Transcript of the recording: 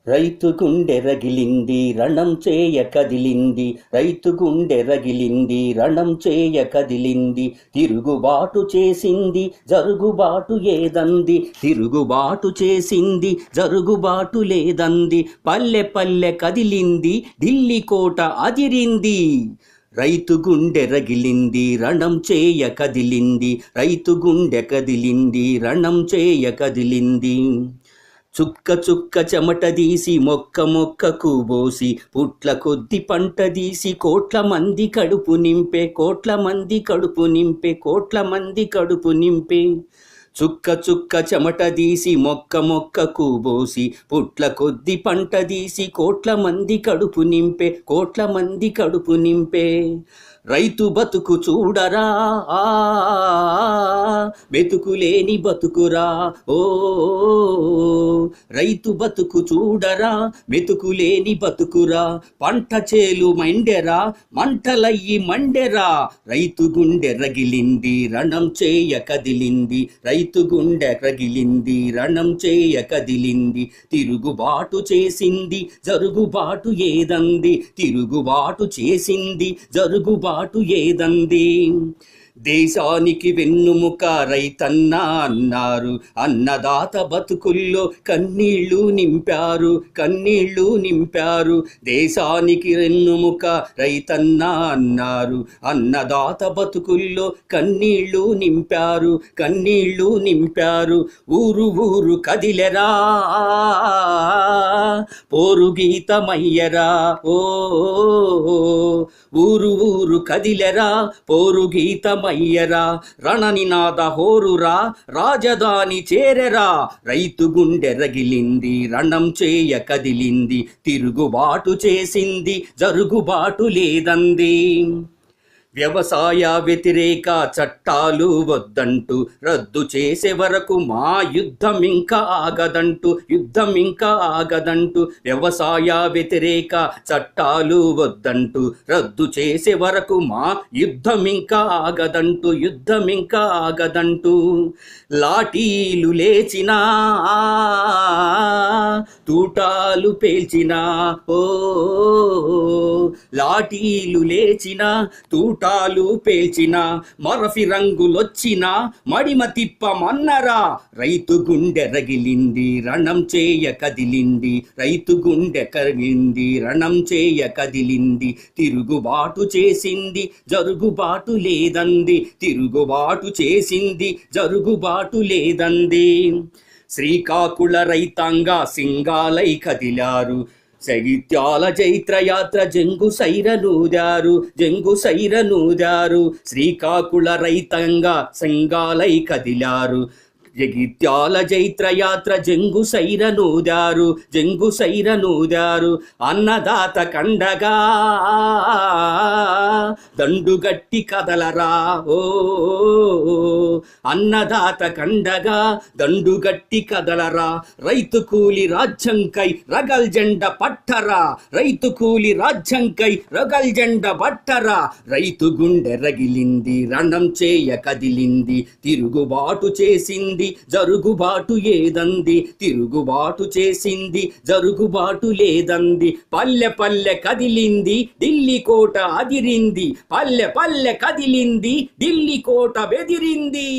రైతు గుండె రగిలింది రణం చేయ కదిలింది, రైతు గుండె రగిలింది రణం చేయ కదిలింది. తిరుగుబాటు చేసింది జరుగుబాటు ఏదంది, తిరుగుబాటు చేసింది జరుగుబాటు లేదంది. పల్లె పల్లె కదిలింది ఢిల్లీ కోట అదిరింది. రైతు గుండె రగిలింది రణం చేయ కదిలింది, రైతు గుండె కదిలింది రణం చేయ కదిలింది. చుక్క చుక్క చెమట తీసి మొక్క మొక్కకు బోసి, పుట్ల కొద్ది పంట తీసి కోట్ల మంది కడుపు నింపే, కోట్ల మంది కడుపు నింపే, కోట్ల మంది కడుపు నింపే. చుక్క చుక్క చెమట తీసి మొక్క మొక్కకు బోసి, పుట్ల కొద్ది పంట తీసి కోట్ల మంది కడుపు నింపే, కోట్ల మంది కడుపు నింపే. రైతు బతుకు చూడరా, బతుకులేని బతుకురా ఓ, రైతు బతుకు చూడరా బతుకులేని బతుకురా. పంట చేలు మండెరా మంటలయ్యి మండెరా, రైతు గుండె రగిలింది రణం చేయ కదిలింది, రైతు గుండె రగిలింది రణం చేయ కదిలింది. తిరుగుబాటు చేసింది జరుగుబాటు ఏదంది, తిరుగుబాటు చేసింది జరుగుబాటు ఏదంది. దేశానికి వెన్నుముక రైతన్నా అన్నారు, అన్నదాత బతుకుల్లో కన్నీళ్లు నింపారు, కన్నీళ్లు నింపారు. దేశానికి వెన్నుముక రైతన్నా అన్నారు, అన్నదాత బతుకుల్లో కన్నీళ్లు నింపారు, కన్నీళ్లు నింపారు. ఊరు ఊరు కదిలెరా పోరు గీతమయ్యరా ఓ, ఊరు ఊరు కదిలెరా పోరు గీతమయ్యరా. రణనినాద హోరురా రాజధాని చేరెరా, రైతు గుండె రగిలింది రణం చేయ కదిలింది. తిరుగుబాటు చేసింది జరుగుబాటు లేదంది. వ్యవసాయ వ్యతిరేక చట్టాలు వద్దంటూ రద్దు చేసే వరకు మా యుద్ధం ఇంకా ఆగదంటూ, యుద్ధం ఇంకా ఆగదంటూ. వ్యవసాయ వ్యతిరేక చట్టాలు వద్దంటూ రద్దు చేసే వరకు మా యుద్ధం ఇంకా ఆగదంటూ, యుద్ధం ఇంకా ఆగదంటూ. లాఠీలు లేచినా తూటాలు పేల్చినా ఓ, లాఠీలు లేచినా తూటాలు పేల్చిన, మరఫి రంగులొచ్చిన మడిమ తిప్పమన్నరా. రైతు గుండె రగిలింది రణం చేయ కదిలింది, రైతు గుండె కరిగింది రణం చేయ కదిలింది. తిరుగుబాటు చేసింది జరుగుబాటు లేదంది, తిరుగుబాటు చేసింది జరుగుబాటు లేదంది. శ్రీకాకుళ రైతాంగ సింగాలై కదిలారు, జగిత్యాల జైత్రయాత్ర జంగు సైరనూదారు, జంగు సైరనూదారు. శ్రీకాకుళ రైతాంగ సంఘాలై కదిలారు, జగిత్యాల జైత్రయాత్ర జంగు సైరనూదారు, జంగు సైరనూదారు. అన్నదాత కండగా దండుగట్టి కదలరా ఓ, అన్నదాత కండగా దండుగట్టి కదలరా. రైతు కూలి రాజ్యంకై రగల్ జెండ పట్టరా, రైతు కూలి రాజ్యంకై రగల్ జెండ పట్టరా. రైతు గుండె రగిలింది రణం చేయ కదిలింది, తిరుగుబాటు చేసింది జరుగుబాటు ఏదంది, తిరుగుబాటు చేసింది జరుగుబాటు లేదంది. పల్లె పల్లె కదిలింది ఢిల్లీ కోట అదిరింది, పల్లె పల్లె కదిలింది ఢిల్లీ కోట బెదిరింది.